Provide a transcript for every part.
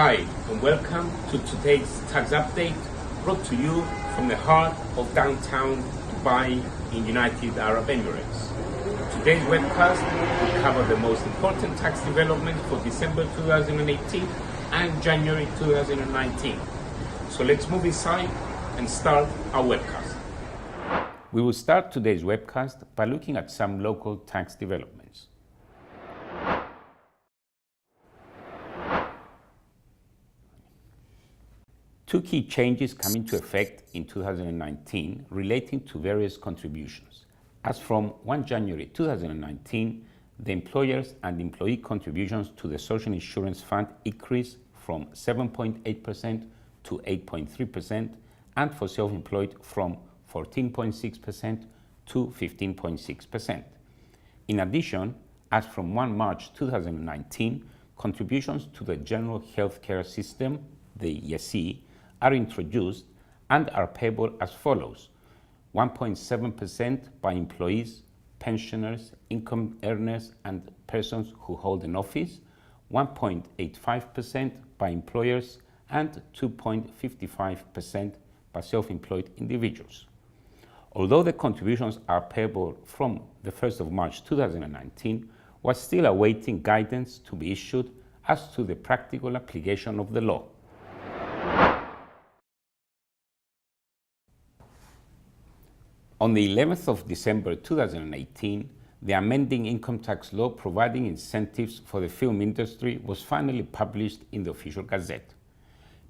Hi, and welcome to today's tax update brought to you from the heart of downtown Dubai in United Arab Emirates. Today's webcast will cover the most important tax developments for December 2018 and January 2019. So let's move inside and start our webcast. We will start today's webcast by looking at some local tax developments. Two key changes come into effect in 2019 relating to various contributions. As from 1 January 2019, the employers and employee contributions to the Social Insurance Fund increased from 7.8% to 8.3%, and for self-employed from 14.6% to 15.6%. In addition, as from 1 March 2019, contributions to the General Healthcare System, the YESI, are introduced and are payable as follows: 1.7% by employees, pensioners, income earners, and persons who hold an office, 1.85% by employers, and 2.55% by self-employed individuals. Although the contributions are payable from the 1st of March 2019, we're still awaiting guidance to be issued as to the practical application of the law. On the 11th of December 2018, the amending income tax law providing incentives for the film industry was finally published in the official gazette.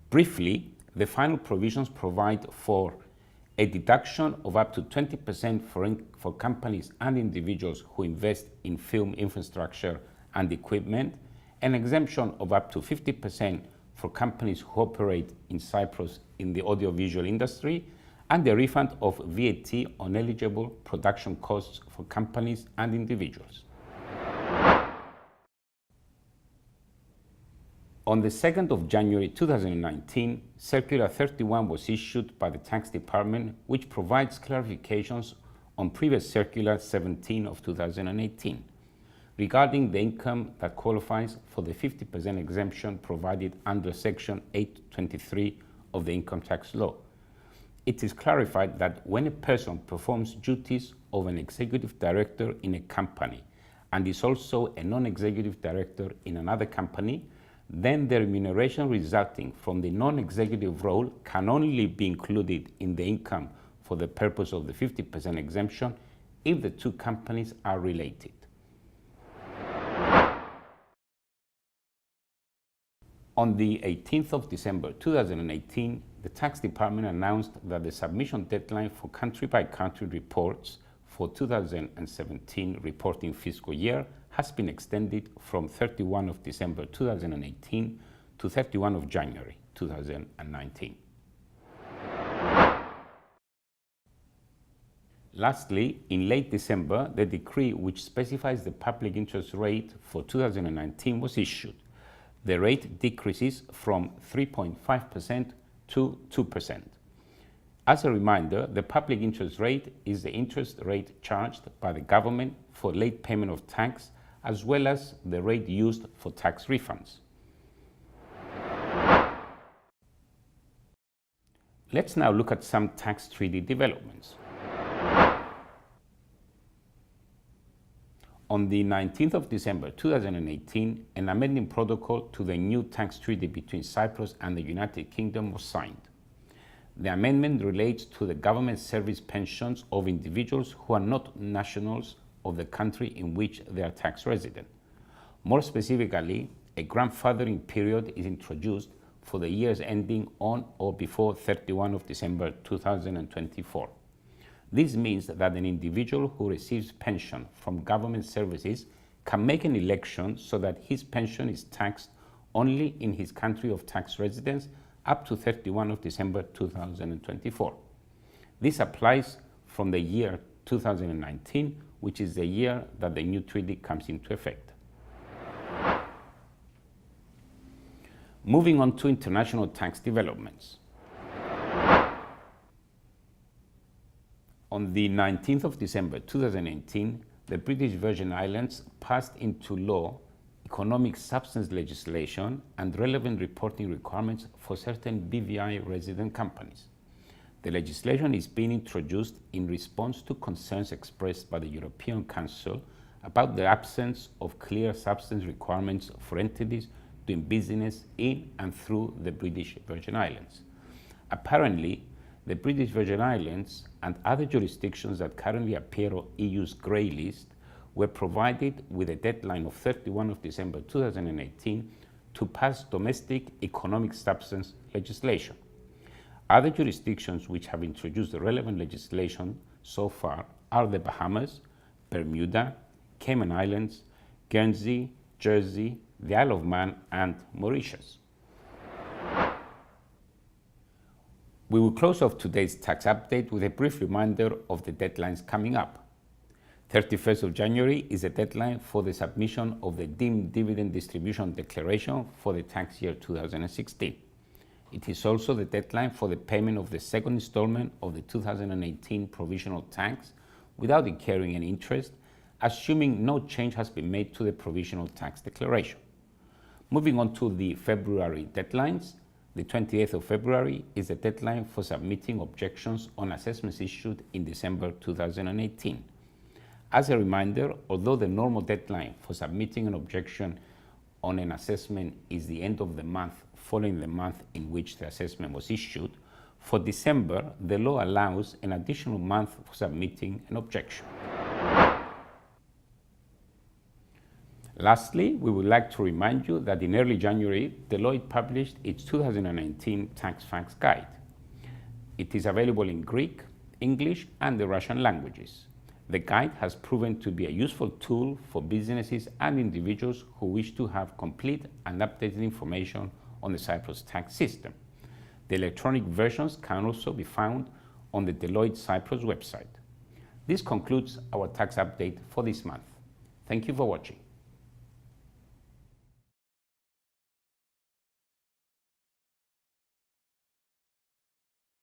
Briefly, the final provisions provide for a deduction of up to 20% for companies and individuals who invest in film infrastructure and equipment, an exemption of up to 50% for companies who operate in Cyprus in the audiovisual industry, and the refund of VAT on eligible production costs for companies and individuals. On the 2nd of January 2019, Circular 31 was issued by the Tax Department, which provides clarifications on previous Circular 17 of 2018 regarding the income that qualifies for the 50% exemption provided under Section 823 of the Income Tax Law. It is clarified that when a person performs duties of an executive director in a company and is also a non-executive director in another company, then the remuneration resulting from the non-executive role can only be included in the income for the purpose of the 50% exemption if the two companies are related. On the 18th of December 2018, the Tax Department announced that the submission deadline for country-by-country reports for 2017 reporting fiscal year has been extended from 31 of December 2018 to 31 of January 2019. Lastly, in late December, the decree which specifies the public interest rate for 2019 was issued. The rate decreases from 3.5% to 2%. As a reminder, the public interest rate is the interest rate charged by the government for late payment of tax, as well as the rate used for tax refunds. Let's now look at some tax treaty developments. On the 19th of December 2018, an amending protocol to the new tax treaty between Cyprus and the United Kingdom was signed. The amendment relates to the government service pensions of individuals who are not nationals of the country in which they are tax resident. More specifically, a grandfathering period is introduced for the years ending on or before 31 of December 2024. This means that an individual who receives pension from government services can make an election so that his pension is taxed only in his country of tax residence up to 31 of December 2024. This applies from the year 2019, which is the year that the new treaty comes into effect. Moving on to international tax developments. On the 19th of December 2018, the British Virgin Islands passed into law economic substance legislation, and relevant reporting requirements for certain BVI resident companies. The legislation is being introduced in response to concerns expressed by the European Council about the absence of clear substance requirements for entities doing business in and through the British Virgin Islands. Apparently, the British Virgin Islands and other jurisdictions that currently appear on EU's grey list were provided with a deadline of 31 of December 2018 to pass domestic economic substance legislation. Other jurisdictions which have introduced the relevant legislation so far are the Bahamas, Bermuda, Cayman Islands, Guernsey, Jersey, the Isle of Man, and Mauritius. We will close off today's tax update with a brief reminder of the deadlines coming up. 31st of January is the deadline for the submission of the deemed dividend distribution declaration for the tax year 2016. It is also the deadline for the payment of the second installment of the 2018 provisional tax without incurring any interest, assuming no change has been made to the provisional tax declaration. Moving on to the February deadlines, the 28th of February is the deadline for submitting objections on assessments issued in December 2018. As a reminder, although the normal deadline for submitting an objection on an assessment is the end of the month following the month in which the assessment was issued, for December, the law allows an additional month for submitting an objection. Lastly, we would like to remind you that in early January, Deloitte published its 2019 Tax Facts Guide. It is available in Greek, English, and the Russian languages. The guide has proven to be a useful tool for businesses and individuals who wish to have complete and updated information on the Cyprus tax system. The electronic versions can also be found on the Deloitte Cyprus website. This concludes our tax update for this month. Thank you for watching.